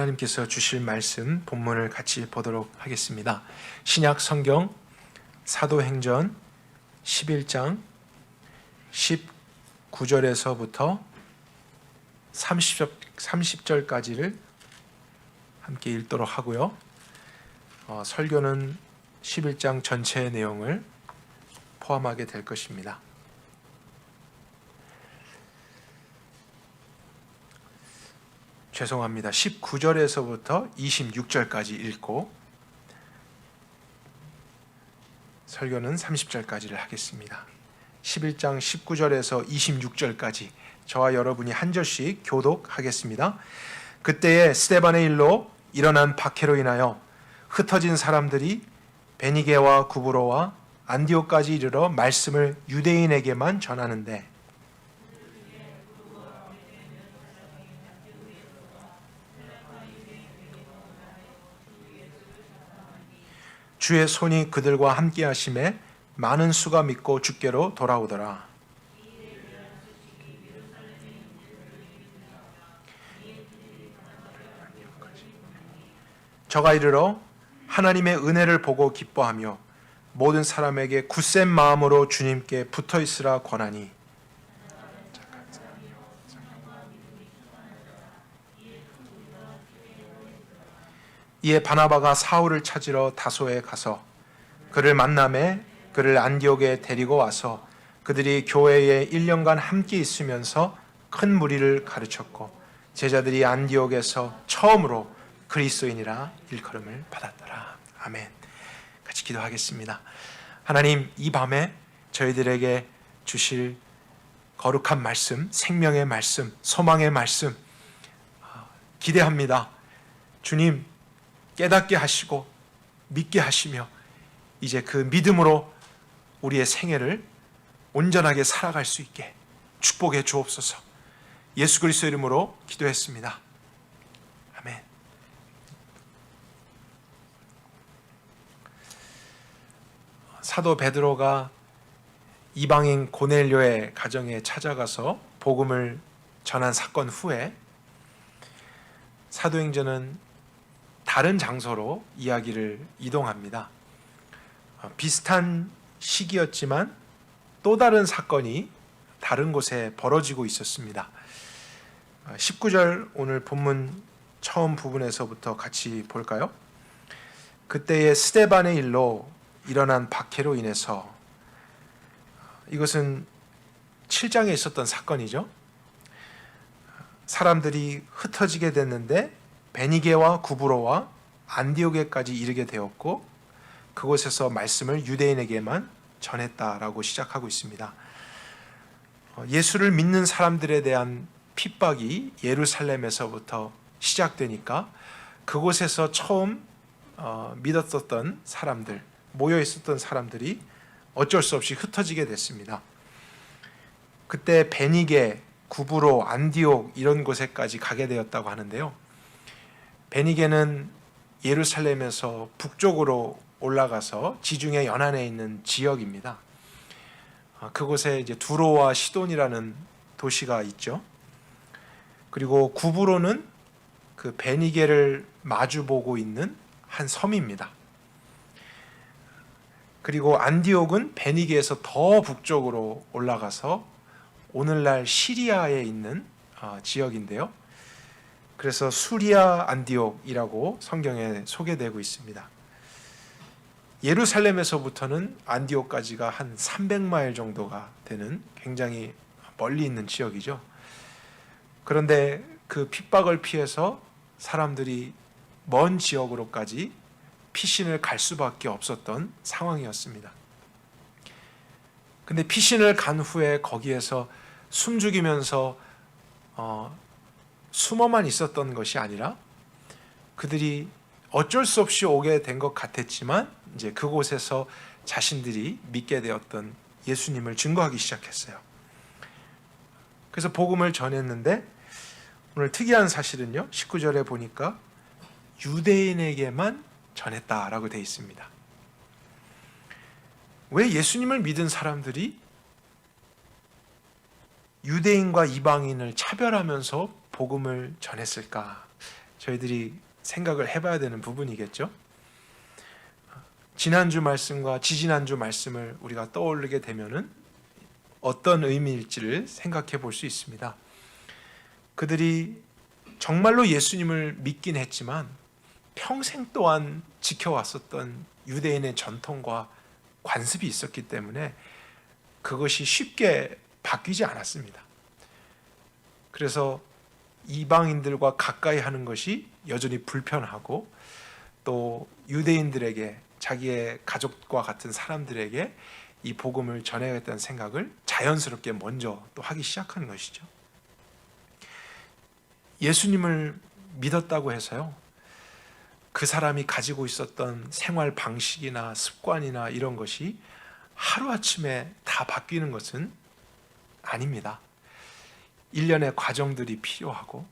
하나님께서 주실 말씀 본문을 같이 보도록 하겠습니다. 신약 성경 사도행전 11장 19절에서부터 30절까지를 함께 읽도록 하고요. 설교는 11장 전체의 내용을 포함하게 될 것입니다. 죄송합니다. 19절에서부터 26절까지 읽고 설교는 30절까지를 하겠습니다. 11장 19절에서 26절까지 저와 여러분이 한 절씩 교독하겠습니다. 그때에 스데반의 일로 일어난 박해로 인하여 흩어진 사람들이 베니게와 구브로와 안디옥까지 이르러 말씀을 유대인에게만 전하는데 주의 손이 그들과 함께 하심에 많은 수가 믿고 주께로 돌아오더라. 저가 이르러 하나님의 은혜를 보고 기뻐하며 모든 사람에게 굳센 마음으로 주님께 붙어 있으라 권하니 이에 바나바가 사울을 찾으러 다소에 가서 그를 만나매 그를 안디옥에 데리고 와서 그들이 교회에 1년간 함께 있으면서 큰 무리를 가르쳤고 제자들이 안디옥에서 처음으로 그리스도인이라 일컬음을 받았더라. 아멘. 같이 기도하겠습니다. 하나님, 이 밤에 저희들에게 주실 거룩한 말씀, 생명의 말씀, 소망의 말씀 기대합니다. 주님, 깨닫게 하시고 믿게 하시며 이제 그 믿음으로 우리의 생애를 온전하게 살아갈 수 있게 축복해 주옵소서. 예수 그리스도 이름으로 기도했습니다. 아멘. 사도 베드로가 이방인 고넬료의 가정에 찾아가서 복음을 전한 사건 후에 사도행전은 다른 장소로 이야기를 이동합니다. 비슷한 시기였지만 또 다른 사건이 다른 곳에 벌어지고 있었습니다. 19절 오늘 본문 처음 부분에서부터 같이 볼까요? 그때의 스데반의 일로 일어난 박해로 인해서, 이것은 7장에 있었던 사건이죠. 사람들이 흩어지게 됐는데 베니게와 구브로와 안디옥에까지 이르게 되었고 그곳에서 말씀을 유대인에게만 전했다라고 시작하고 있습니다. 예수를 믿는 사람들에 대한 핍박이 예루살렘에서부터 시작되니까 그곳에서 처음 믿었었던 사람들, 모여 있었던 사람들이 어쩔 수 없이 흩어지게 됐습니다. 그때 베니게, 구브로, 안디옥 이런 곳에까지 가게 되었다고 하는데요. 베니게는 예루살렘에서 북쪽으로 올라가서 지중해 연안에 있는 지역입니다. 그곳에 이제 두로와 시돈이라는 도시가 있죠. 그리고 구브로는 그 베니게를 마주보고 있는 한 섬입니다. 그리고 안디옥은 베니게에서 더 북쪽으로 올라가서 오늘날 시리아에 있는 지역인데요. 그래서 수리아 안디옥이라고 성경에 소개되고 있습니다. 예루살렘에서부터는 안디옥까지가 한 300마일 정도가 되는 굉장히 멀리 있는 지역이죠. 그런데 그 핍박을 피해서 사람들이 먼 지역으로까지 피신을 갈 수밖에 없었던 상황이었습니다. 근데 피신을 간 후에 거기에서 숨죽이면서 숨어만 있었던 것이 아니라 그들이 어쩔 수 없이 오게 된 것 같았지만 이제 그곳에서 자신들이 믿게 되었던 예수님을 증거하기 시작했어요. 그래서 복음을 전했는데 오늘 특이한 사실은요, 19절에 보니까 유대인에게만 전했다라고 되어 있습니다. 왜 예수님을 믿은 사람들이 유대인과 이방인을 차별하면서 복음을 전했을까? 저희들이 생각을 해봐야 되는 부분이겠죠. 지난주 말씀과 지지난주 말씀을 우리가 떠올리게 되면은 어떤 의미일지를 생각해 볼 수 있습니다. 그들이 정말로 예수님을 믿긴 했지만 평생 동안 지켜왔었던 유대인의 전통과 관습이 있었기 때문에 그것이 쉽게 바뀌지 않았습니다. 그래서 이방인들과 가까이 하는 것이 여전히 불편하고, 또 유대인들에게, 자기의 가족과 같은 사람들에게 이 복음을 전해야겠다는 생각을 자연스럽게 먼저 또 하기 시작하는 것이죠. 예수님을 믿었다고 해서요, 그 사람이 가지고 있었던 생활 방식이나 습관이나 이런 것이 하루아침에 다 바뀌는 것은 아닙니다. 일련의 과정들이 필요하고,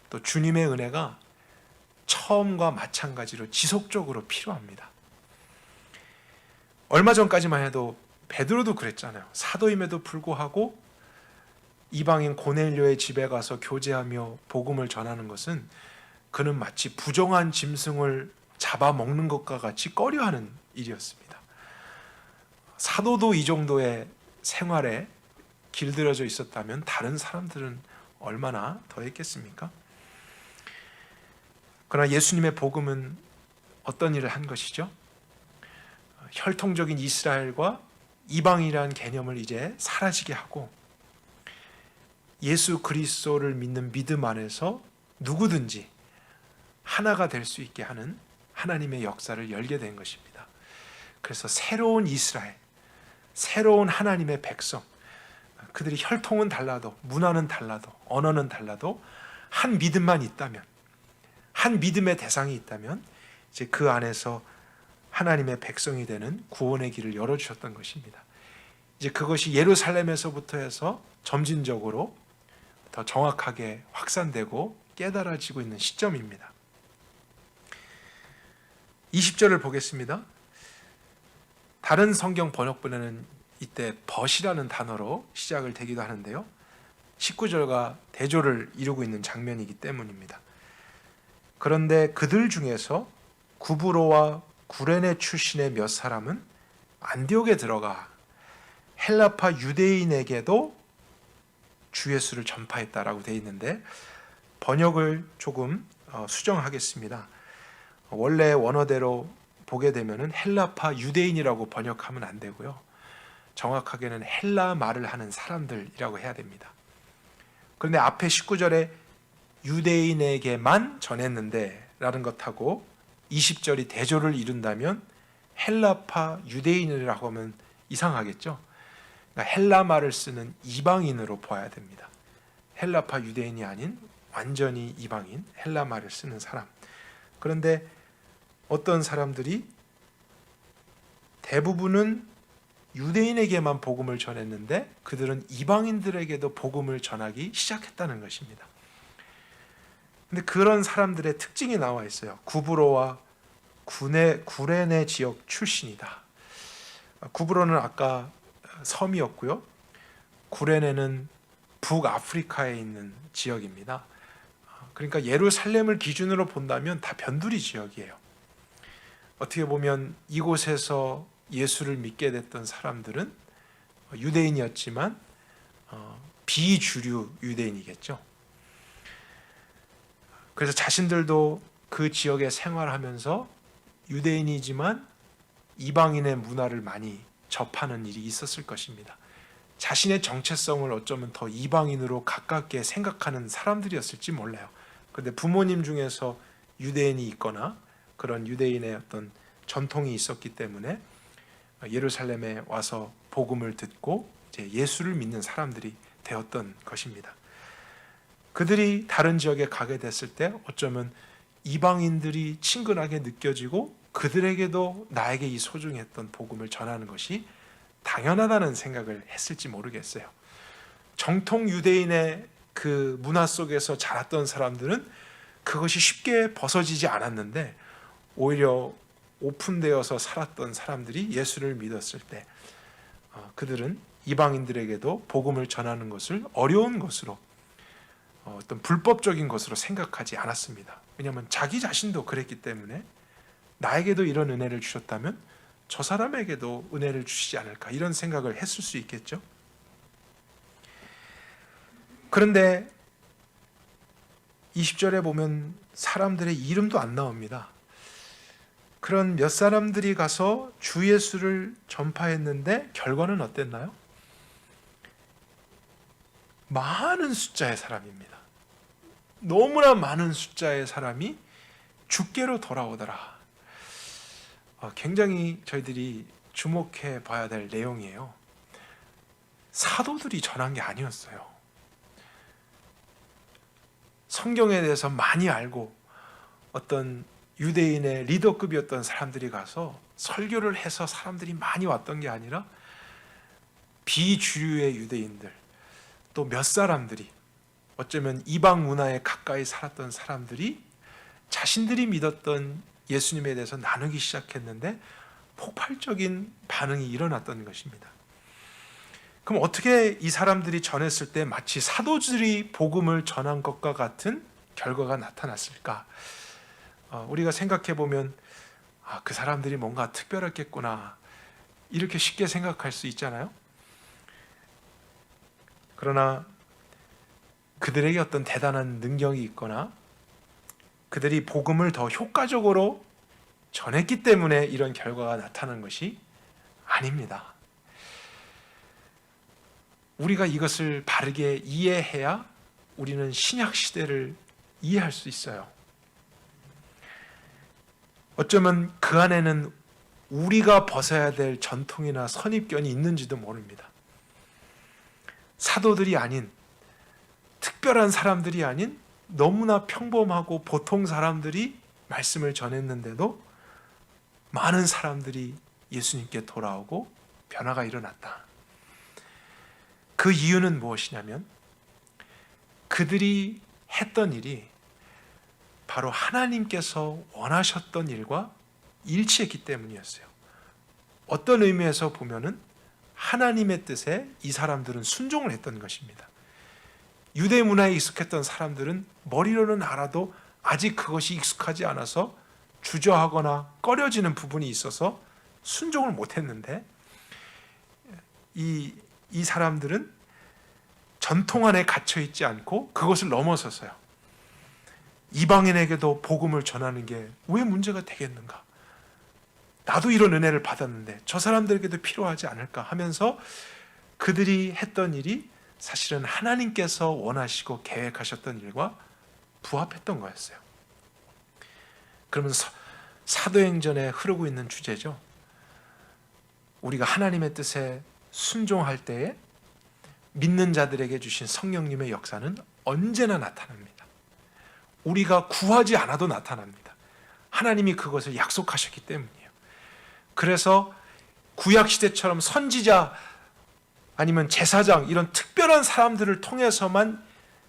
또 주님의 은혜가 처음과 마찬가지로 지속적으로 필요합니다. 얼마 전까지만 해도 베드로도 그랬잖아요. 사도임에도 불구하고 이방인 고넬료의 집에 가서 교제하며 복음을 전하는 것은 그는 마치 부정한 짐승을 잡아먹는 것과 같이 꺼려하는 일이었습니다. 사도도 이 정도의 생활에 길들여져 있었다면 다른 사람들은 얼마나 더 했겠습니까? 그러나 예수님의 복음은 어떤 일을 한 것이죠? 혈통적인 이스라엘과 이방이라는 개념을 이제 사라지게 하고, 예수 그리스도를 믿는 믿음 안에서 누구든지 하나가 될 수 있게 하는 하나님의 역사를 열게 된 것입니다. 그래서 새로운 이스라엘, 새로운 하나님의 백성, 그들이 혈통은 달라도, 문화는 달라도, 언어는 달라도 한 믿음만 있다면, 한 믿음의 대상이 있다면 이제 그 안에서 하나님의 백성이 되는 구원의 길을 열어주셨던 것입니다. 이제 그것이 예루살렘에서부터 해서 점진적으로 더 정확하게 확산되고 깨달아지고 있는 시점입니다. 20절을 보겠습니다. 다른 성경 번역본에는 이때 벗이라는 단어로 시작을 되기도 하는데요, 19절과 대조를 이루고 있는 장면이기 때문입니다. 그런데 그들 중에서 구브로와 구레네 출신의 몇 사람은 안디옥에 들어가 헬라파 유대인에게도 주 예수를 전파했다라고 되어 있는데, 번역을 조금 수정하겠습니다. 원래 원어대로 보게 되면은 헬라파 유대인이라고 번역하면 안 되고요, 정확하게는 헬라 말을 하는 사람들이라고 해야 됩니다. 그런데 앞에 19절에 유대인에게만 전했는데 라는 것하고 20절이 대조를 이룬다면 헬라파 유대인이라고 하면 이상하겠죠. 그러니까 헬라 말을 쓰는 이방인으로 봐야 됩니다. 헬라파 유대인이 아닌 완전히 이방인, 헬라 말을 쓰는 사람. 그런데 어떤 사람들이 대부분은 유대인에게만 복음을 전했는데 그들은 이방인들에게도 복음을 전하기 시작했다는 것입니다. 근데 그런 사람들의 특징이 나와 있어요. 구브로와 구레네 지역 출신이다. 구브로는 아까 섬이었고요, 구레네는 북아프리카에 있는 지역입니다. 그러니까 예루살렘을 기준으로 본다면 다 변두리 지역이에요. 어떻게 보면 이곳에서 예수를 믿게 됐던 사람들은 유대인이었지만 비주류 유대인이겠죠. 그래서 자신들도 그 지역에 생활하면서 유대인이지만 이방인의 문화를 많이 접하는 일이 있었을 것입니다. 자신의 정체성을 어쩌면 더 이방인으로 가깝게 생각하는 사람들이었을지 몰라요. 그런데 부모님 중에서 유대인이 있거나 그런 유대인의 어떤 전통이 있었기 때문에 예루살렘에 와서 복음을 듣고 이제 예수를 믿는 사람들이 되었던 것입니다. 그들이 다른 지역에 가게 됐을 때 어쩌면 이방인들이 친근하게 느껴지고 그들에게도 나에게 이 소중했던 복음을 전하는 것이 당연하다는 생각을 했을지 모르겠어요. 정통 유대인의 그 문화 속에서 자랐던 사람들은 그것이 쉽게 벗어지지 않았는데, 오히려 오픈되어서 살았던 사람들이 예수를 믿었을 때 그들은 이방인들에게도 복음을 전하는 것을 어려운 것으로, 어떤 불법적인 것으로 생각하지 않았습니다. 왜냐하면 자기 자신도 그랬기 때문에 나에게도 이런 은혜를 주셨다면 저 사람에게도 은혜를 주시지 않을까, 이런 생각을 했을 수 있겠죠. 그런데 20절에 보면 사람들의 이름도 안 나옵니다. 그런 몇 사람들이 가서 주 예수를 전파했는데 결과는 어땠나요? 많은 숫자의 사람입니다. 너무나 많은 숫자의 사람이 주께로 돌아오더라. 굉장히 저희들이 주목해 봐야 될 내용이에요. 사도들이 전한 게 아니었어요. 성경에 대해서 많이 알고 어떤 유대인의 리더급이었던 사람들이 가서 설교를 해서 사람들이 많이 왔던 게 아니라 비주류의 유대인들, 또 몇 사람들이, 어쩌면 이방 문화에 가까이 살았던 사람들이 자신들이 믿었던 예수님에 대해서 나누기 시작했는데 폭발적인 반응이 일어났던 것입니다. 그럼 어떻게 이 사람들이 전했을 때 마치 사도들이 복음을 전한 것과 같은 결과가 나타났을까? 우리가 생각해 보면 그 사람들이 뭔가 특별했겠구나, 이렇게 쉽게 생각할 수 있잖아요. 그러나 그들에게 어떤 대단한 능력이 있거나 그들이 복음을 더 효과적으로 전했기 때문에 이런 결과가 나타난 것이 아닙니다. 우리가 이것을 바르게 이해해야 우리는 신약 시대를 이해할 수 있어요. 어쩌면 그 안에는 우리가 벗어야 될 전통이나 선입견이 있는지도 모릅니다. 사도들이 아닌, 특별한 사람들이 아닌 너무나 평범하고 보통 사람들이 말씀을 전했는데도 많은 사람들이 예수님께 돌아오고 변화가 일어났다. 그 이유는 무엇이냐면 그들이 했던 일이 바로 하나님께서 원하셨던 일과 일치했기 때문이었어요. 어떤 의미에서 보면은 하나님의 뜻에 이 사람들은 순종을 했던 것입니다. 유대 문화에 익숙했던 사람들은 머리로는 알아도 아직 그것이 익숙하지 않아서 주저하거나 꺼려지는 부분이 있어서 순종을 못했는데, 이 사람들은 전통 안에 갇혀 있지 않고 그것을 넘어서서요, 이방인에게도 복음을 전하는 게 왜 문제가 되겠는가? 나도 이런 은혜를 받았는데 저 사람들에게도 필요하지 않을까 하면서 그들이 했던 일이 사실은 하나님께서 원하시고 계획하셨던 일과 부합했던 거였어요. 그러면 사도행전에 흐르고 있는 주제죠. 우리가 하나님의 뜻에 순종할 때에 믿는 자들에게 주신 성령님의 역사는 언제나 나타납니다. 우리가 구하지 않아도 나타납니다. 하나님이 그것을 약속하셨기 때문이에요. 그래서 구약시대처럼 선지자 아니면 제사장, 이런 특별한 사람들을 통해서만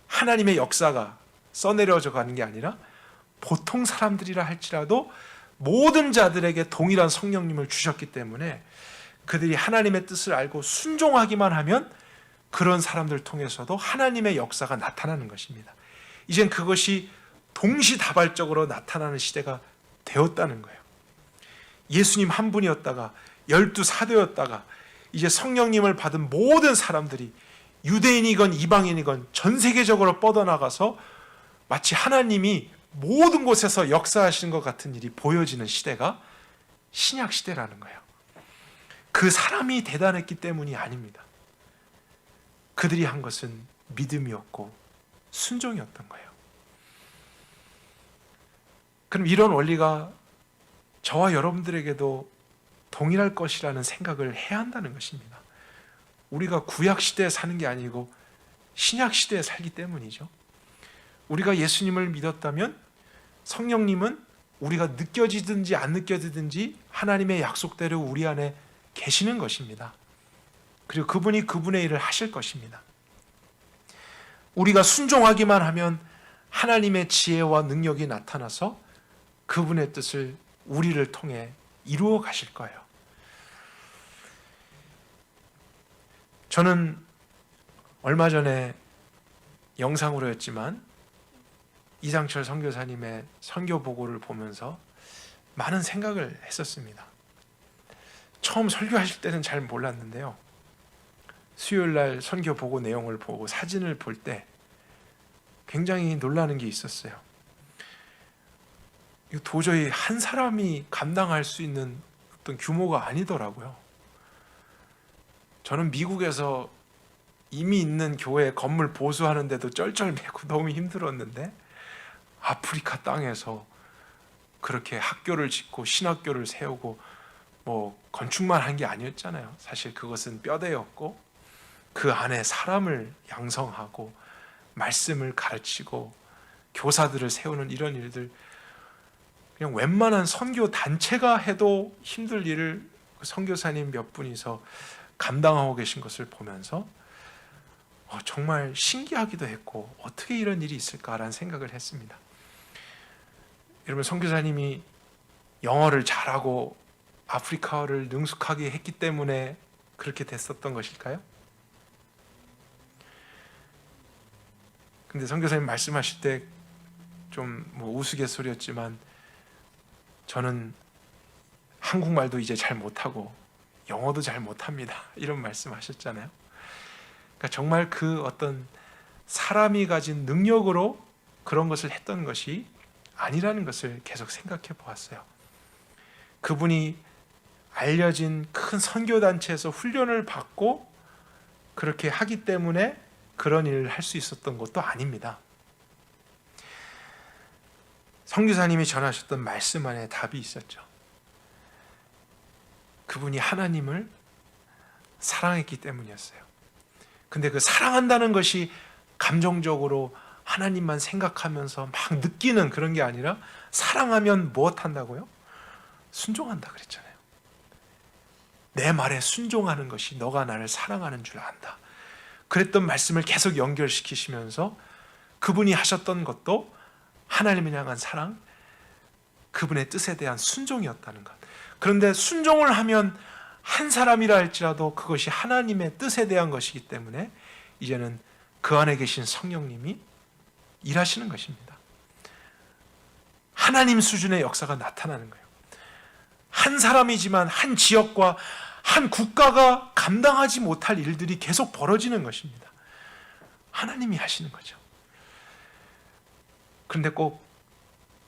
하나님의 역사가 써내려져 가는 게 아니라 보통 사람들이라 할지라도 모든 자들에게 동일한 성령님을 주셨기 때문에 그들이 하나님의 뜻을 알고 순종하기만 하면 그런 사람들을 통해서도 하나님의 역사가 나타나는 것입니다. 이젠 그것이 동시다발적으로 나타나는 시대가 되었다는 거예요. 예수님 한 분이었다가 12 사도였다가 이제 성령님을 받은 모든 사람들이 유대인이건 이방인이건 전 세계적으로 뻗어나가서 마치 하나님이 모든 곳에서 역사하시는 것 같은 일이 보여지는 시대가 신약 시대라는 거예요. 그 사람이 대단했기 때문이 아닙니다. 그들이 한 것은 믿음이었고 순종이었던 거예요. 그럼 이런 원리가 저와 여러분들에게도 동일할 것이라는 생각을 해야 한다는 것입니다. 우리가 구약 시대에 사는 게 아니고 신약 시대에 살기 때문이죠. 우리가 예수님을 믿었다면 성령님은 우리가 느껴지든지 안 느껴지든지 하나님의 약속대로 우리 안에 계시는 것입니다. 그리고 그분이 그분의 일을 하실 것입니다. 우리가 순종하기만 하면 하나님의 지혜와 능력이 나타나서 그분의 뜻을 우리를 통해 이루어 가실 거예요. 저는 얼마 전에 영상으로였지만 이상철 선교사님의 선교 보고를 보면서 많은 생각을 했었습니다. 처음 설교하실 때는 잘 몰랐는데요, 수요일 날 선교 보고 내용을 보고 사진을 볼 때 굉장히 놀라는 게 있었어요. 이거 도저히 한 사람이 감당할 수 있는 어떤 규모가 아니더라고요. 저는 미국에서 이미 있는 교회 건물 보수하는데도 쩔쩔매고 너무 힘들었는데, 아프리카 땅에서 그렇게 학교를 짓고 신학교를 세우고 뭐 건축만 한 게 아니었잖아요. 사실 그것은 뼈대였고, 그 안에 사람을 양성하고 말씀을 가르치고 교사들을 세우는 이런 일들, 그냥 웬만한 선교 단체가 해도 힘들 일을 선교사님 몇 분이서 감당하고 계신 것을 보면서 정말 신기하기도 했고, 어떻게 이런 일이 있을까라는 생각을 했습니다. 여러분, 선교사님이 영어를 잘하고 아프리카어를 능숙하게 했기 때문에 그렇게 됐었던 것일까요? 근데 선교사님 말씀하실 때 좀 우스갯소리였지만, 저는 한국말도 이제 잘 못하고 영어도 잘 못합니다, 이런 말씀하셨잖아요. 그러니까 정말 그 어떤 사람이 가진 능력으로 그런 것을 했던 것이 아니라는 것을 계속 생각해 보았어요. 그분이 알려진 큰 선교단체에서 훈련을 받고 그렇게 하기 때문에 그런 일을 할 수 있었던 것도 아닙니다. 선교사님이 전하셨던 말씀 안에 답이 있었죠. 그분이 하나님을 사랑했기 때문이었어요. 근데 그 사랑한다는 것이 감정적으로 하나님만 생각하면서 막 느끼는 그런 게 아니라, 사랑하면 무엇 한다고요? 순종한다 그랬잖아요. 내 말에 순종하는 것이 너가 나를 사랑하는 줄 안다. 그랬던 말씀을 계속 연결시키시면서 그분이 하셨던 것도 하나님을 향한 사랑, 그분의 뜻에 대한 순종이었다는 것. 그런데 순종을 하면 한 사람이라 할지라도 그것이 하나님의 뜻에 대한 것이기 때문에 이제는 그 안에 계신 성령님이 일하시는 것입니다. 하나님 수준의 역사가 나타나는 거예요. 한 사람이지만 한 지역과 한 국가가 감당하지 못할 일들이 계속 벌어지는 것입니다. 하나님이 하시는 거죠. 그런데 꼭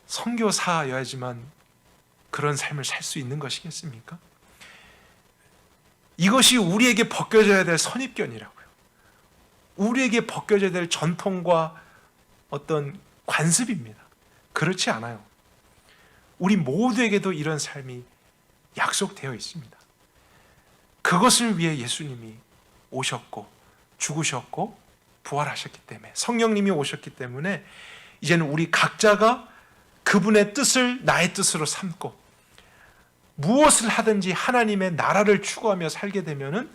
선교사여야지만 그런 삶을 살 수 있는 것이겠습니까? 이것이 우리에게 벗겨져야 될 선입견이라고요. 우리에게 벗겨져야 될 전통과 어떤 관습입니다. 그렇지 않아요. 우리 모두에게도 이런 삶이 약속되어 있습니다. 그것을 위해 예수님이 오셨고 죽으셨고 부활하셨기 때문에, 성령님이 오셨기 때문에 이제는 우리 각자가 그분의 뜻을 나의 뜻으로 삼고 무엇을 하든지 하나님의 나라를 추구하며 살게 되면은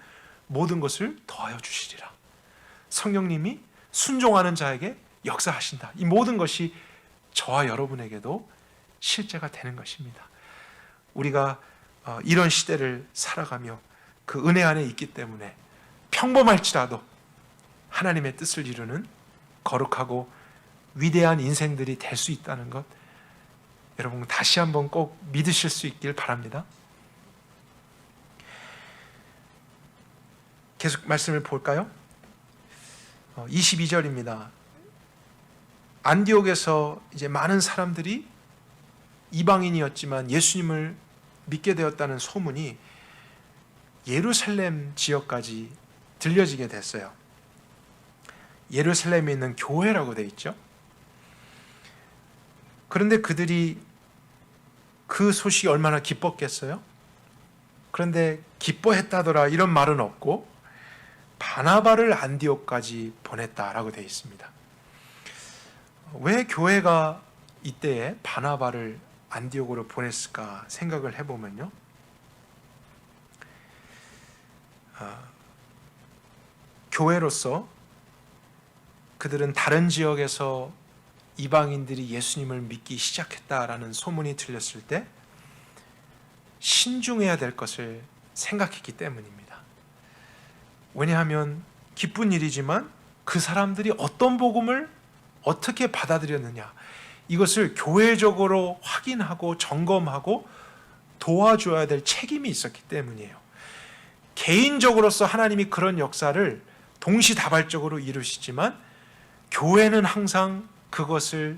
모든 것을 더하여 주시리라. 성령님이 순종하는 자에게 역사하신다. 이 모든 것이 저와 여러분에게도 실제가 되는 것입니다. 우리가 이런 시대를 살아가며 그 은혜 안에 있기 때문에 평범할지라도 하나님의 뜻을 이루는 거룩하고 위대한 인생들이 될 수 있다는 것, 여러분 다시 한번 꼭 믿으실 수 있길 바랍니다. 계속 말씀을 볼까요? 22절입니다. 안디옥에서 이제 많은 사람들이 이방인이었지만 예수님을 믿게 되었다는 소문이 예루살렘 지역까지 들려지게 됐어요. 예루살렘에 있는 교회라고 되어 있죠. 그런데 그들이 그 소식이 얼마나 기뻤겠어요? 그런데 기뻐했다더라 이런 말은 없고 바나바를 안디옥까지 보냈다라고 되어 있습니다. 왜 교회가 이때에 바나바를 안디옥으로 보냈을까 생각을 해보면요, 교회로서 그들은 다른 지역에서 이방인들이 예수님을 믿기 시작했다라는 소문이 들렸을 때 신중해야 될 것을 생각했기 때문입니다. 왜냐하면 기쁜 일이지만 그 사람들이 어떤 복음을 어떻게 받아들였느냐, 이것을 교회적으로 확인하고 점검하고 도와줘야 될 책임이 있었기 때문이에요. 개인적으로서 하나님이 그런 역사를 동시다발적으로 이루시지만 교회는 항상 그것을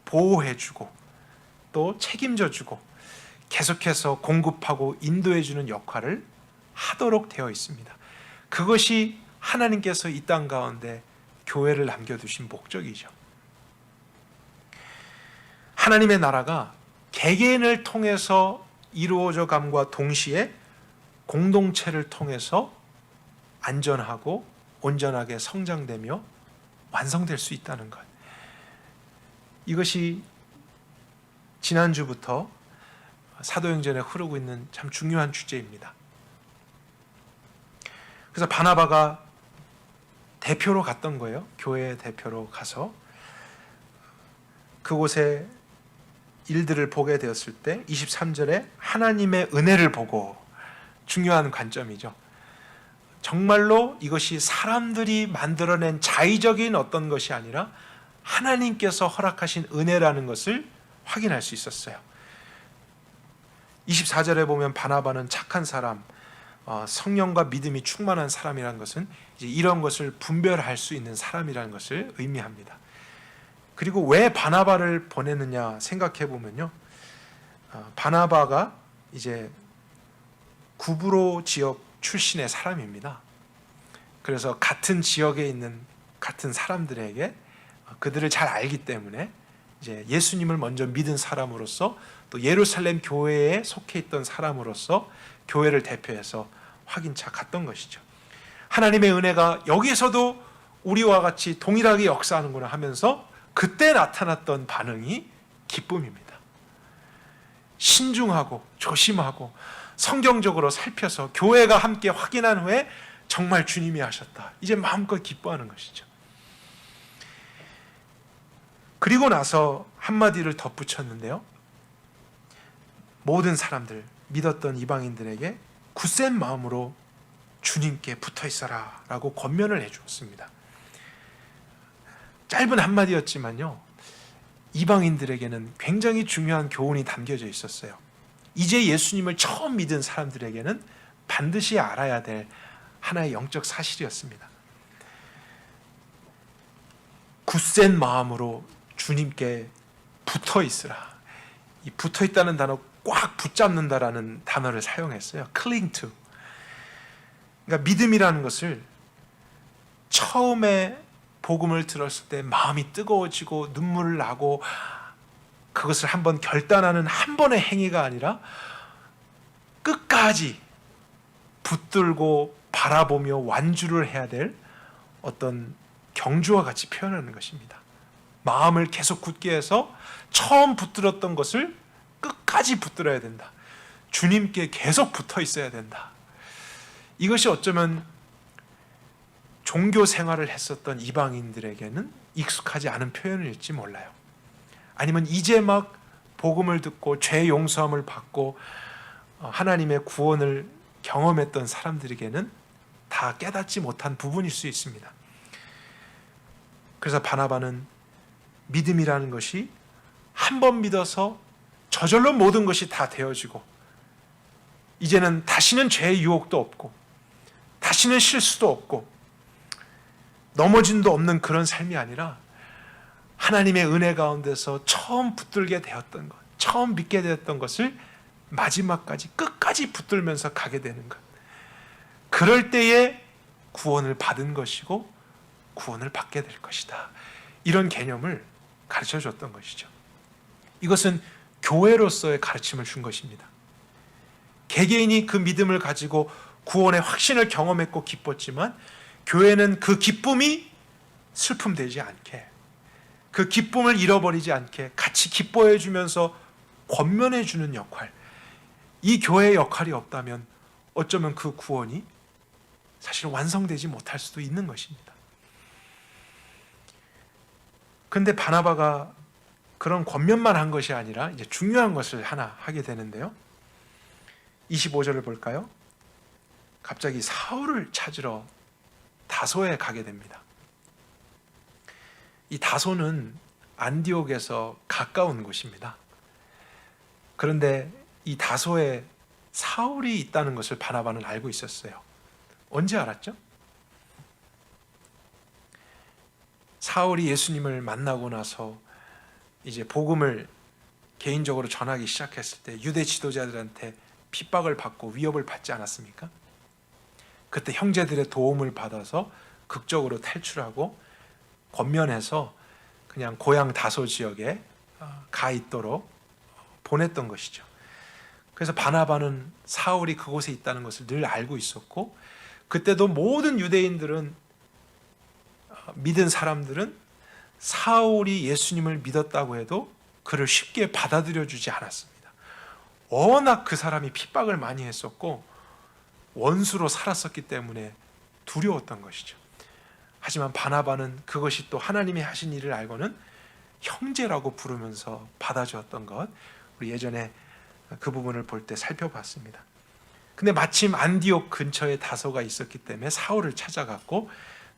보호해주고 또 책임져주고 계속해서 공급하고 인도해주는 역할을 하도록 되어 있습니다. 그것이 하나님께서 이 땅 가운데 교회를 남겨두신 목적이죠. 하나님의 나라가 개개인을 통해서 이루어져 감과 동시에 공동체를 통해서 안전하고 온전하게 성장되며 완성될 수 있다는 것. 이것이 지난주부터 사도행전에 흐르고 있는 참 중요한 주제입니다. 그래서 바나바가 대표로 갔던 거예요. 교회 대표로 가서 그곳에 일들을 보게 되었을 때 23절에 하나님의 은혜를 보고, 중요한 관점이죠. 정말로 이것이 사람들이 만들어낸 자의적인 어떤 것이 아니라 하나님께서 허락하신 은혜라는 것을 확인할 수 있었어요. 24절에 보면 바나바는 착한 사람, 성령과 믿음이 충만한 사람이라는 것은 이제 이런 것을 분별할 수 있는 사람이라는 것을 의미합니다. 그리고 왜 바나바를 보내느냐 생각해 보면요, 바나바가 이제 구브로 지역 출신의 사람입니다. 그래서 같은 지역에 있는 같은 사람들에게 그들을 잘 알기 때문에 이제 예수님을 먼저 믿은 사람으로서 또 예루살렘 교회에 속해 있던 사람으로서 교회를 대표해서 확인차 갔던 것이죠. 하나님의 은혜가 여기서도 우리와 같이 동일하게 역사하는구나 하면서 그때 나타났던 반응이 기쁨입니다. 신중하고 조심하고 성경적으로 살펴서 교회가 함께 확인한 후에 정말 주님이 하셨다, 이제 마음껏 기뻐하는 것이죠. 그리고 나서 한마디를 덧붙였는데요, 모든 사람들, 믿었던 이방인들에게 굳센 마음으로 주님께 붙어 있어라 라고 권면을 해주었습니다. 짧은 한마디였지만요, 이방인들에게는 굉장히 중요한 교훈이 담겨져 있었어요. 이제 예수님을 처음 믿은 사람들에게는 반드시 알아야 될 하나의 영적 사실이었습니다. 굳센 마음으로 주님께 붙어 있으라. 이 붙어 있다는 단어, 꽉 붙잡는다라는 단어를 사용했어요. cling to. 그러니까 믿음이라는 것을 처음에 복음을 들었을 때 마음이 뜨거워지고 눈물을 나고 그것을 한번 결단하는 한 번의 행위가 아니라 끝까지 붙들고 바라보며 완주를 해야 될 어떤 경주와 같이 표현하는 것입니다. 마음을 계속 굳게 해서 처음 붙들었던 것을 끝까지 붙들어야 된다. 주님께 계속 붙어 있어야 된다. 이것이 어쩌면 종교 생활을 했었던 이방인들에게는 익숙하지 않은 표현일지 몰라요. 아니면 이제 막 복음을 듣고 죄 용서함을 받고 하나님의 구원을 경험했던 사람들에게는 다 깨닫지 못한 부분일 수 있습니다. 그래서 바나바는 믿음이라는 것이 한 번 믿어서 저절로 모든 것이 다 되어지고 이제는 다시는 죄의 유혹도 없고 다시는 실수도 없고 넘어짐도 없는 그런 삶이 아니라 하나님의 은혜 가운데서 처음 붙들게 되었던 것, 처음 믿게 되었던 것을 마지막까지 끝까지 붙들면서 가게 되는 것. 그럴 때에 구원을 받은 것이고 구원을 받게 될 것이다. 이런 개념을 가르쳐 줬던 것이죠. 이것은 교회로서의 가르침을 준 것입니다. 개개인이 그 믿음을 가지고 구원의 확신을 경험했고 기뻤지만 교회는 그 기쁨이 슬픔되지 않게, 그 기쁨을 잃어버리지 않게 같이 기뻐해 주면서 권면해 주는 역할, 이 교회의 역할이 없다면 어쩌면 그 구원이 사실 완성되지 못할 수도 있는 것입니다. 그런데 바나바가 그런 권면만 한 것이 아니라 이제 중요한 것을 하나 하게 되는데요. 25절을 볼까요? 갑자기 사울을 찾으러 다소에 가게 됩니다. 이 다소는 안디옥에서 가까운 곳입니다. 그런데 이 다소에 사울이 있다는 것을 바나바는 알고 있었어요. 언제 알았죠? 사울이 예수님을 만나고 나서 이제 복음을 개인적으로 전하기 시작했을 때 유대 지도자들한테 핍박을 받고 위협을 받지 않았습니까? 그때 형제들의 도움을 받아서 극적으로 탈출하고 권면해서 그냥 고향 다소 지역에 가 있도록 보냈던 것이죠. 그래서 바나바는 사울이 그곳에 있다는 것을 늘 알고 있었고, 그때도 모든 유대인들은, 믿은 사람들은 사울이 예수님을 믿었다고 해도 그를 쉽게 받아들여 주지 않았습니다. 워낙 그 사람이 핍박을 많이 했었고 원수로 살았었기 때문에 두려웠던 것이죠. 하지만 바나바는 그것이 또 하나님이 하신 일을 알고는 형제라고 부르면서 받아주었던 것, 우리 예전에 그 부분을 볼 때 살펴봤습니다. 근데 마침 안디옥 근처에 다소가 있었기 때문에 사울을 찾아갔고,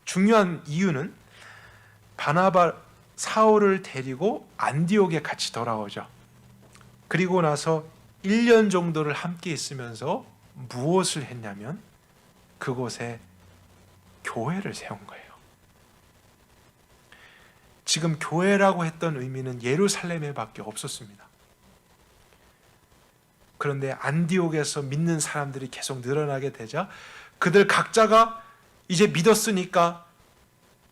중요한 이유는 바나바 사울을 데리고 안디옥에 같이 돌아오죠. 그리고 나서 1년 정도를 함께 있으면서 무엇을 했냐면 그곳에 교회를 세운 거예요. 지금 교회라고 했던 의미는 예루살렘에 밖에 없었습니다. 그런데 안디옥에서 믿는 사람들이 계속 늘어나게 되자 그들 각자가 이제 믿었으니까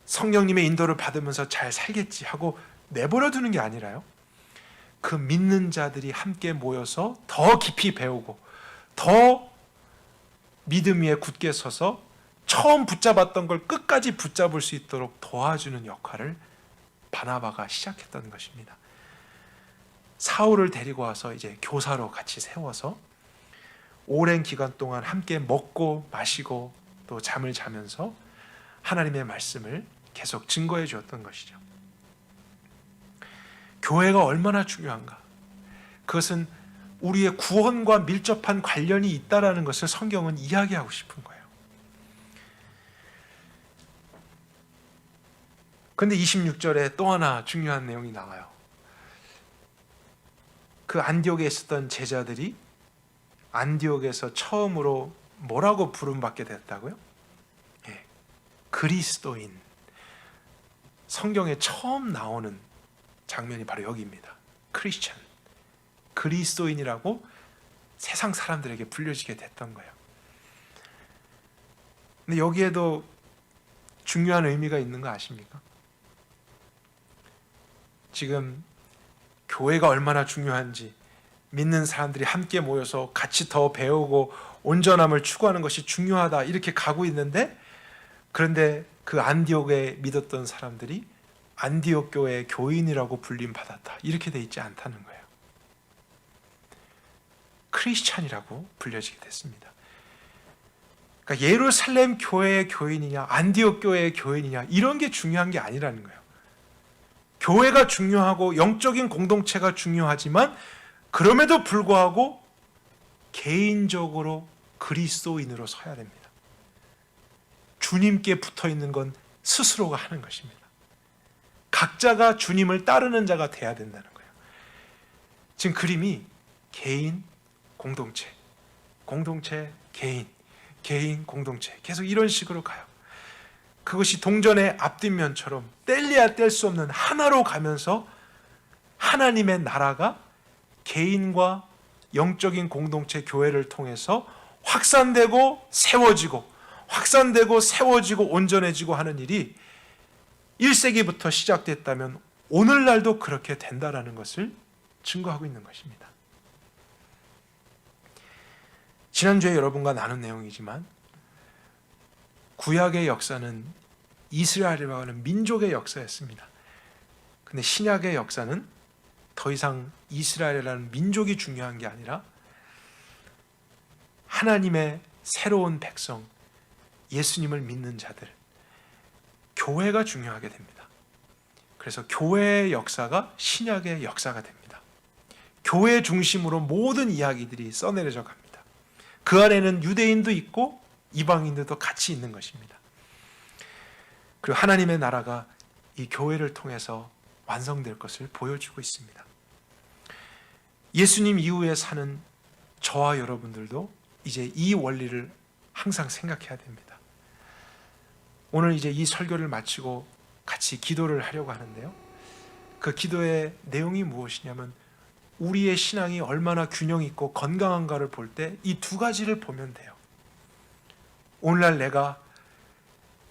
성령님의 인도를 받으면서 잘 살겠지 하고 내버려 두는 게 아니라요, 그 믿는 자들이 함께 모여서 더 깊이 배우고 더 믿음 위에 굳게 서서 처음 붙잡았던 걸 끝까지 붙잡을 수 있도록 도와주는 역할을 바나바가 시작했던 것입니다. 사울을 데리고 와서 이제 교사로 같이 세워서 오랜 기간 동안 함께 먹고 마시고 또 잠을 자면서 하나님의 말씀을 계속 증거해 주었던 것이죠. 교회가 얼마나 중요한가, 그것은 우리의 구원과 밀접한 관련이 있다라는 것을 성경은 이야기하고 싶은 거예요. 그런데 26절에 또 하나 중요한 내용이 나와요. 그 안디옥에 있었던 제자들이 안디옥에서 처음으로 뭐라고 부름받게 됐다고요? 예, 그리스도인. 성경에 처음 나오는 장면이 바로 여기입니다. 크리스천, 그리스도인이라고 세상 사람들에게 불려지게 됐던 거예요. 근데 여기에도 중요한 의미가 있는 거 아십니까? 지금 교회가 얼마나 중요한지, 믿는 사람들이 함께 모여서 같이 더 배우고 온전함을 추구하는 것이 중요하다 이렇게 가고 있는데, 그런데 그 안디옥에 믿었던 사람들이 안디옥 교회의 교인이라고 불림 받았다 이렇게 돼 있지 않다는 거예요. 크리스찬이라고 불려지게 됐습니다. 그러니까 예루살렘 교회의 교인이냐 안디옥 교회의 교인이냐 이런 게 중요한 게 아니라는 거예요. 교회가 중요하고 영적인 공동체가 중요하지만 그럼에도 불구하고 개인적으로 그리스도인으로 서야 됩니다. 주님께 붙어 있는 건 스스로가 하는 것입니다. 각자가 주님을 따르는 자가 돼야 된다는 거예요. 지금 그림이 개인, 공동체, 공동체, 개인, 개인, 공동체 계속 이런 식으로 가요. 그것이 동전의 앞뒷면처럼 뗄래야 뗄 수 없는 하나로 가면서 하나님의 나라가 개인과 영적인 공동체 교회를 통해서 확산되고 세워지고 확산되고 세워지고 온전해지고 하는 일이 1세기부터 시작됐다면 오늘날도 그렇게 된다라는 것을 증거하고 있는 것입니다. 지난주에 여러분과 나눈 내용이지만 구약의 역사는 이스라엘이라고 하는 민족의 역사였습니다. 그런데 신약의 역사는 더 이상 이스라엘이라는 민족이 중요한 게 아니라 하나님의 새로운 백성, 예수님을 믿는 자들, 교회가 중요하게 됩니다. 그래서 교회의 역사가 신약의 역사가 됩니다. 교회 중심으로 모든 이야기들이 써내려져 갑니다. 그 안에는 유대인도 있고 이방인들도 같이 있는 것입니다. 그리고 하나님의 나라가 이 교회를 통해서 완성될 것을 보여주고 있습니다. 예수님 이후에 사는 저와 여러분들도 이제 이 원리를 항상 생각해야 됩니다. 오늘 이제 이 설교를 마치고 같이 기도를 하려고 하는데요. 그 기도의 내용이 무엇이냐면 우리의 신앙이 얼마나 균형 있고 건강한가를 볼 때 이 두 가지를 보면 돼요. 오늘날 내가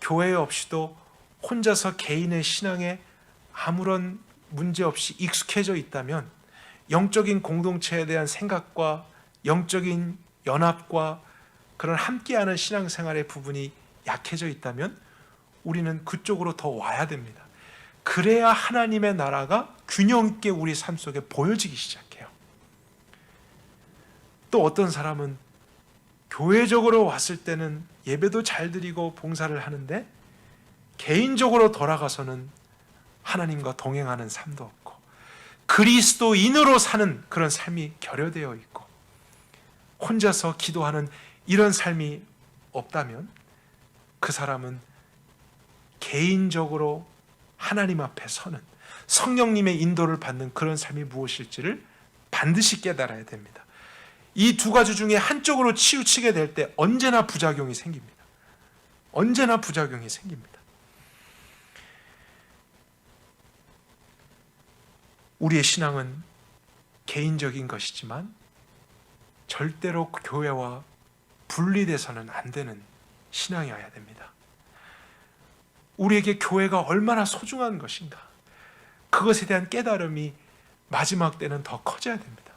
교회 없이도 혼자서 개인의 신앙에 아무런 문제 없이 익숙해져 있다면, 영적인 공동체에 대한 생각과 영적인 연합과 그런 함께하는 신앙생활의 부분이 약해져 있다면 우리는 그쪽으로 더 와야 됩니다. 그래야 하나님의 나라가 균형 있게 우리 삶 속에 보여지기 시작해요. 또 어떤 사람은 교회적으로 왔을 때는 예배도 잘 드리고 봉사를 하는데 개인적으로 돌아가서는 하나님과 동행하는 삶도 없고 그리스도인으로 사는 그런 삶이 결여되어 있고 혼자서 기도하는 이런 삶이 없다면 그 사람은 개인적으로 하나님 앞에 서는 성령님의 인도를 받는 그런 삶이 무엇일지를 반드시 깨달아야 됩니다. 이 두 가지 중에 한쪽으로 치우치게 될 때 언제나 부작용이 생깁니다. 언제나 부작용이 생깁니다. 우리의 신앙은 개인적인 것이지만 절대로 교회와 분리돼서는 안 되는 신앙이어야 됩니다. 우리에게 교회가 얼마나 소중한 것인가, 그것에 대한 깨달음이 마지막 때는 더 커져야 됩니다.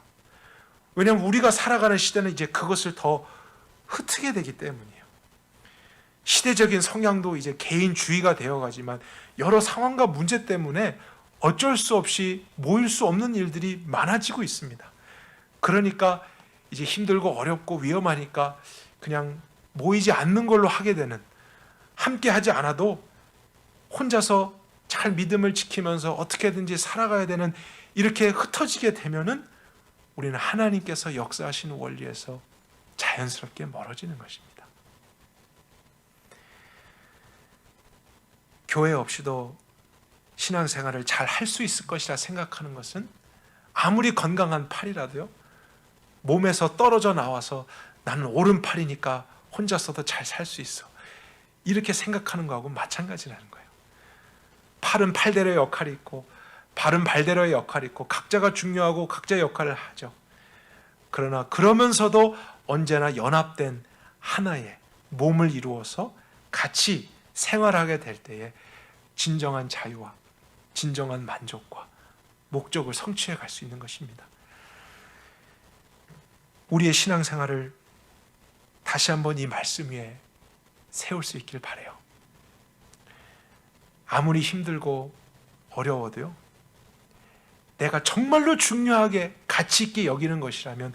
왜냐하면 우리가 살아가는 시대는 이제 그것을 더 흩트게 되기 때문이에요. 시대적인 성향도 이제 개인주의가 되어가지만 여러 상황과 문제 때문에 어쩔 수 없이 모일 수 없는 일들이 많아지고 있습니다. 그러니까 이제 힘들고 어렵고 위험하니까 그냥 모이지 않는 걸로 하게 되는, 함께 하지 않아도 혼자서 잘 믿음을 지키면서 어떻게든지 살아가야 되는, 이렇게 흩어지게 되면은 우리는 하나님께서 역사하시는 원리에서 자연스럽게 멀어지는 것입니다. 교회 없이도 신앙생활을 잘 할 수 있을 것이라 생각하는 것은 아무리 건강한 팔이라도요, 몸에서 떨어져 나와서 나는 오른팔이니까 혼자서도 잘 살 수 있어, 이렇게 생각하는 거하고 마찬가지라는 거예요. 팔은 팔대로의 역할이 있고 발은 발대로의 역할이 있고 각자가 중요하고 각자의 역할을 하죠. 그러나 그러면서도 언제나 연합된 하나의 몸을 이루어서 같이 생활하게 될 때에 진정한 자유와 진정한 만족과 목적을 성취해 갈 수 있는 것입니다. 우리의 신앙생활을 다시 한번 이 말씀 위에 세울 수 있길 바라요. 아무리 힘들고 어려워도요, 내가 정말로 중요하게 가치 있게 여기는 것이라면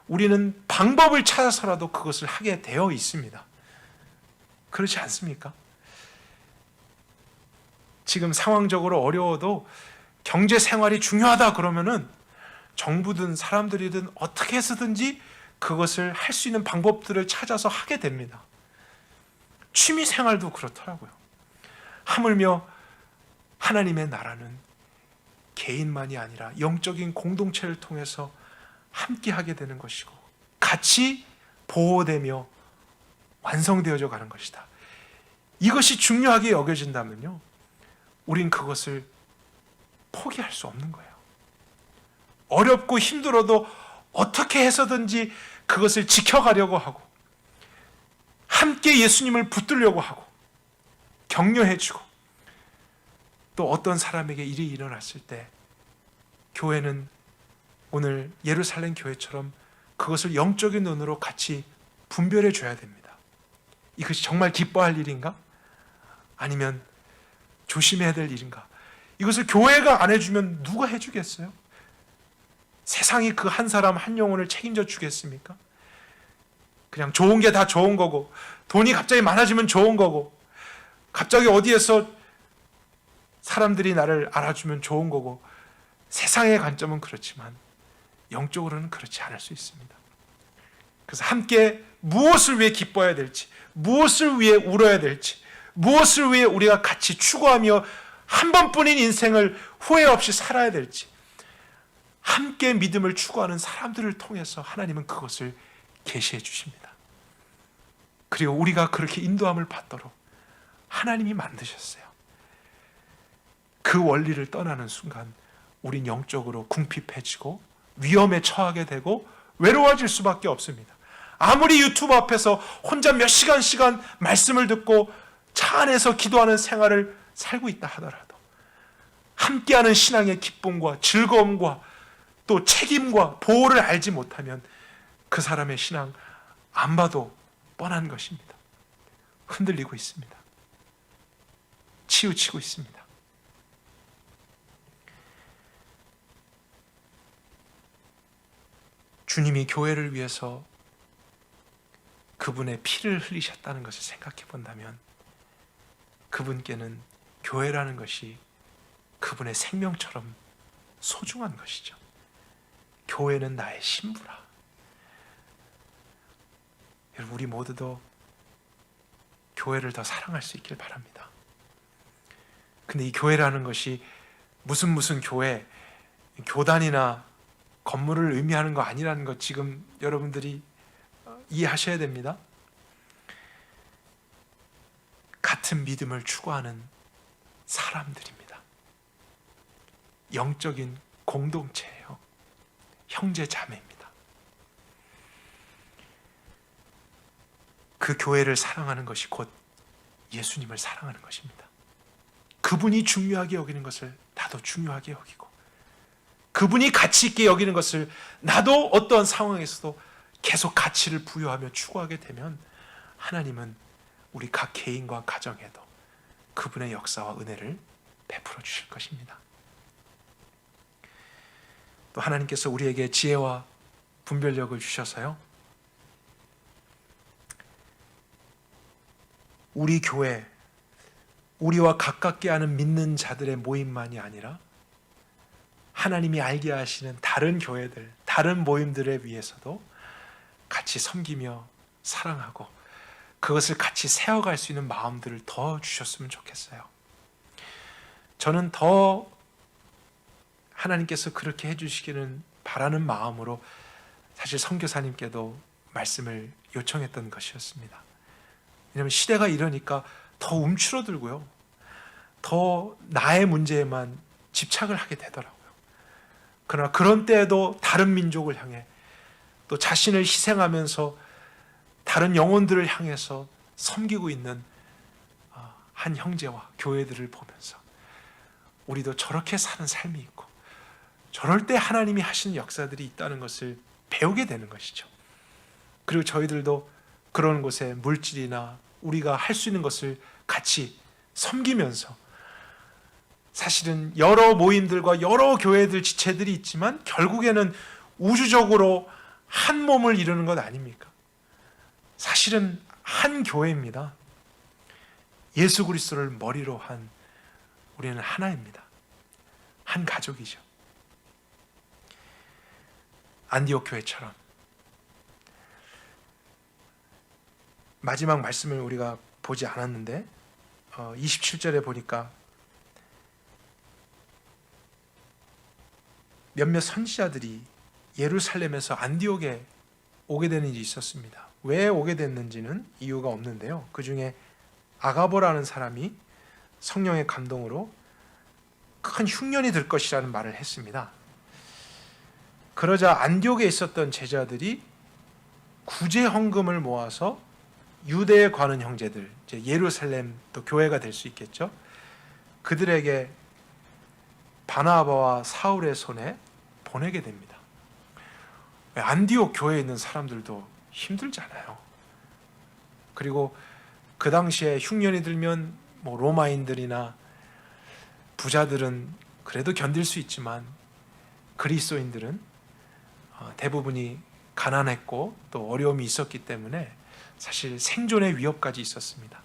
우리는 방법을 찾아서라도 그것을 하게 되어 있습니다. 그렇지 않습니까? 지금 상황적으로 어려워도 경제 생활이 중요하다 그러면은 정부든 사람들이든 어떻게 해서든지 그것을 할 수 있는 방법들을 찾아서 하게 됩니다. 취미 생활도 그렇더라고요. 하물며 하나님의 나라는 개인만이 아니라 영적인 공동체를 통해서 함께 하게 되는 것이고 같이 보호되며 완성되어져 가는 것이다. 이것이 중요하게 여겨진다면요, 우린 그것을 포기할 수 없는 거예요. 어렵고 힘들어도 어떻게 해서든지 그것을 지켜가려고 하고 함께 예수님을 붙들려고 하고 격려해주고, 또 어떤 사람에게 일이 일어났을 때 교회는 오늘 예루살렘 교회처럼 그것을 영적인 눈으로 같이 분별해 줘야 됩니다. 이것이 정말 기뻐할 일인가? 아니면 조심해야 될 일인가? 이것을 교회가 안 해주면 누가 해주겠어요? 세상이 그 한 사람 한 영혼을 책임져 주겠습니까? 그냥 좋은 게 다 좋은 거고, 돈이 갑자기 많아지면 좋은 거고, 갑자기 어디에서 사람들이 나를 알아주면 좋은 거고, 세상의 관점은 그렇지만 영적으로는 그렇지 않을 수 있습니다. 그래서 함께 무엇을 위해 기뻐해야 될지, 무엇을 위해 울어야 될지, 무엇을 위해 우리가 같이 추구하며 한 번뿐인 인생을 후회 없이 살아야 될지, 함께 믿음을 추구하는 사람들을 통해서 하나님은 그것을 계시해 주십니다. 그리고 우리가 그렇게 인도함을 받도록 하나님이 만드셨어요. 그 원리를 떠나는 순간 우린 영적으로 궁핍해지고 위험에 처하게 되고 외로워질 수밖에 없습니다. 아무리 유튜브 앞에서 혼자 몇 시간 말씀을 듣고 차 안에서 기도하는 생활을 살고 있다 하더라도 함께하는 신앙의 기쁨과 즐거움과 또 책임과 보호를 알지 못하면 그 사람의 신앙 안 봐도 뻔한 것입니다. 흔들리고 있습니다. 치우치고 있습니다. 주님이 교회를 위해서 그분의 피를 흘리셨다는 것을 생각해 본다면 그분께는 교회라는 것이 그분의 생명처럼 소중한 것이죠. 교회는 나의 신부라. 여러분, 우리 모두도 교회를 더 사랑할 수 있길 바랍니다. 근데 이 교회라는 것이 무슨 교회, 교단이나 건물을 의미하는 거 아니라는 것 지금 여러분들이 이해하셔야 됩니다. 같은 믿음을 추구하는 사람들입니다. 영적인 공동체예요. 형제 자매입니다. 그 교회를 사랑하는 것이 곧 예수님을 사랑하는 것입니다. 그분이 중요하게 여기는 것을 나도 중요하게 여기고, 그분이 가치 있게 여기는 것을 나도 어떠한 상황에서도 계속 가치를 부여하며 추구하게 되면 하나님은 우리 각 개인과 가정에도 그분의 역사와 은혜를 베풀어 주실 것입니다. 또 하나님께서 우리에게 지혜와 분별력을 주셔서요, 우리 교회, 우리와 가깝게 하는 믿는 자들의 모임만이 아니라 하나님이 알게 하시는 다른 교회들, 다른 모임들에 위해서도 같이 섬기며 사랑하고 그것을 같이 세워갈 수 있는 마음들을 더 주셨으면 좋겠어요. 저는 더 하나님께서 그렇게 해주시기는 바라는 마음으로 사실 선교사님께도 말씀을 요청했던 것이었습니다. 왜냐하면 시대가 이러니까 더 움츠러들고요, 더 나의 문제에만 집착을 하게 되더라고요. 그러나 그런 때에도 다른 민족을 향해 또 자신을 희생하면서 다른 영혼들을 향해서 섬기고 있는 한 형제와 교회들을 보면서 우리도 저렇게 사는 삶이 있고 저럴 때 하나님이 하시는 역사들이 있다는 것을 배우게 되는 것이죠. 그리고 저희들도 그런 곳에 물질이나 우리가 할 수 있는 것을 같이 섬기면서, 사실은 여러 모임들과 여러 교회들, 지체들이 있지만 결국에는 우주적으로 한 몸을 이루는 것 아닙니까? 사실은 한 교회입니다. 예수 그리스도를 머리로 한 우리는 하나입니다. 한 가족이죠. 안디옥 교회처럼 마지막 말씀을 우리가 보지 않았는데 27절에 보니까 몇몇 선지자들이 예루살렘에서 안디옥에 오게 되는 일이 있었습니다. 왜 오게 됐는지는 이유가 없는데요, 그 중에 아가보라는 사람이 성령의 감동으로 큰 흉년이 들 것이라는 말을 했습니다. 그러자 안디옥에 있었던 제자들이 구제 헌금을 모아서 유대에 가는 형제들, 이제 예루살렘 또 교회가 될 수 있겠죠, 그들에게 바나바와 사울의 손에 보내게 됩니다. 안디옥 교회에 있는 사람들도 힘들잖아요. 그리고 그 당시에 흉년이 들면 로마인들이나 부자들은 그래도 견딜 수 있지만 그리스도인들은 대부분이 가난했고 또 어려움이 있었기 때문에 사실 생존의 위협까지 있었습니다.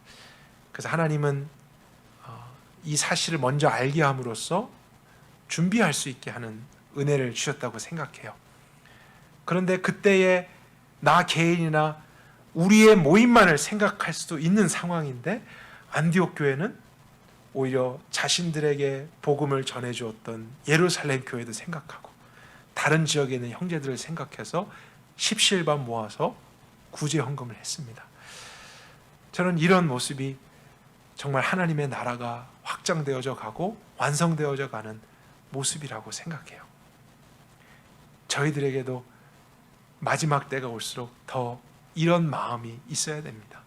그래서 하나님은 이 사실을 먼저 알게 함으로써 준비할 수 있게 하는 은혜를 주셨다고 생각해요. 그런데 그때의 나 개인이나 우리의 모임만을 생각할 수도 있는 상황인데 안디옥 교회는 오히려 자신들에게 복음을 전해주었던 예루살렘 교회도 생각하고 다른 지역에 있는 형제들을 생각해서 십시일반 모아서 구제 헌금을 했습니다. 저는 이런 모습이 정말 하나님의 나라가 확장되어져 가고 완성되어져 가는 모습이라고 생각해요. 저희들에게도 마지막 때가 올수록 더 이런 마음이 있어야 됩니다.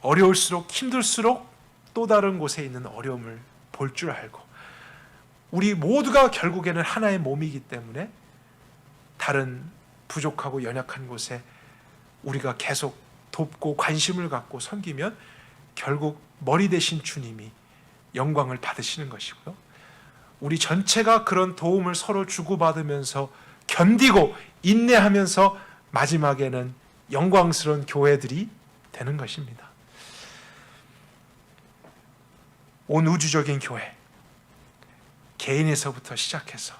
어려울수록, 힘들수록 또 다른 곳에 있는 어려움을 볼 줄 알고, 우리 모두가 결국에는 하나의 몸이기 때문에 다른 부족하고 연약한 곳에 우리가 계속 돕고 관심을 갖고 섬기면 결국 머리 대신 주님이 영광을 받으시는 것이고요, 우리 전체가 그런 도움을 서로 주고받으면서 견디고 인내하면서 마지막에는 영광스러운 교회들이 되는 것입니다. 온 우주적인 교회, 개인에서부터 시작해서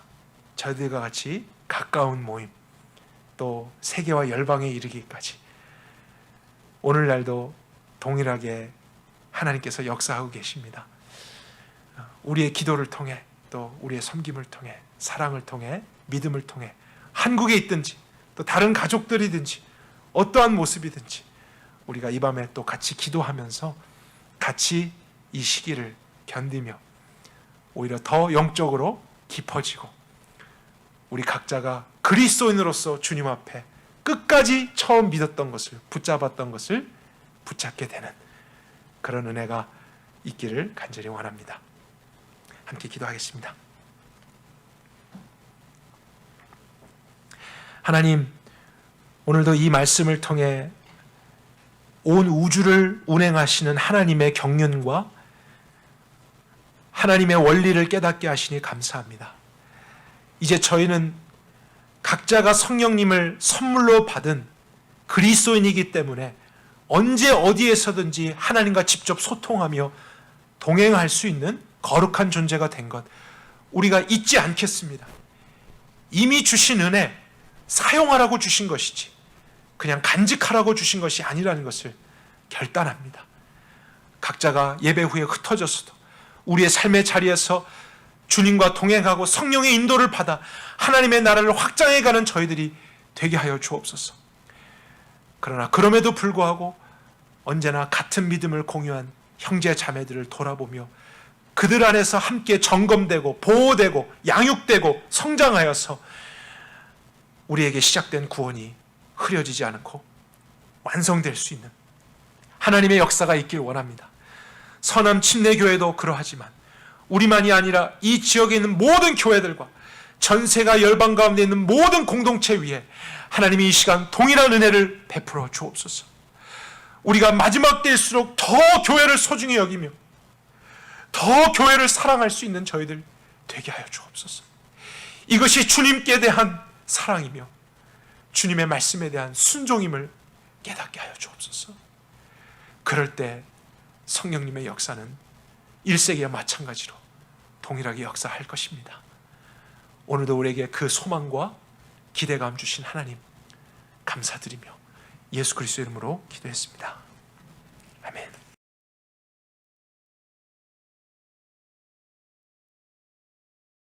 저희들과 같이 가까운 모임, 또 세계와 열방에 이르기까지 오늘날도 동일하게 하나님께서 역사하고 계십니다. 우리의 기도를 통해, 또 우리의 섬김을 통해, 사랑을 통해, 믿음을 통해, 한국에 있든지 또 다른 가족들이든지 어떠한 모습이든지 우리가 이 밤에 또 같이 기도하면서 같이 이 시기를 견디며 오히려 더 영적으로 깊어지고 우리 각자가 그리스도인으로서 주님 앞에 끝까지 처음 믿었던 것을, 붙잡았던 것을 붙잡게 되는 그런 은혜가 있기를 간절히 원합니다. 함께 기도하겠습니다. 하나님, 오늘도 이 말씀을 통해 온 우주를 운행하시는 하나님의 경륜과 하나님의 원리를 깨닫게 하시니 감사합니다. 이제 저희는 각자가 성령님을 선물로 받은 그리스도인이기 때문에 언제 어디에서든지 하나님과 직접 소통하며 동행할 수 있는 거룩한 존재가 된 것, 우리가 잊지 않겠습니다. 이미 주신 은혜, 사용하라고 주신 것이지 그냥 간직하라고 주신 것이 아니라는 것을 결단합니다. 각자가 예배 후에 흩어져서도 우리의 삶의 자리에서 주님과 동행하고 성령의 인도를 받아 하나님의 나라를 확장해가는 저희들이 되게 하여 주옵소서. 그러나 그럼에도 불구하고 언제나 같은 믿음을 공유한 형제 자매들을 돌아보며 그들 안에서 함께 점검되고 보호되고 양육되고 성장하여서 우리에게 시작된 구원이 흐려지지 않고 완성될 수 있는 하나님의 역사가 있길 원합니다. 서남 침례교회도 그러하지만 우리만이 아니라 이 지역에 있는 모든 교회들과 전세가 열방 가운데 있는 모든 공동체 위에 하나님이 이 시간 동일한 은혜를 베풀어 주옵소서. 우리가 마지막 때일수록 더 교회를 소중히 여기며 더 교회를 사랑할 수 있는 저희들 되게 하여 주옵소서. 이것이 주님께 대한 사랑이며 주님의 말씀에 대한 순종임을 깨닫게 하여 주옵소서. 그럴 때 성령님의 역사는 1세기와 마찬가지로 동일하게 역사할 것입니다. 오늘도 우리에게 그 소망과 기대감 주신 하나님 감사드리며 예수 그리스도의 이름으로 기도했습니다.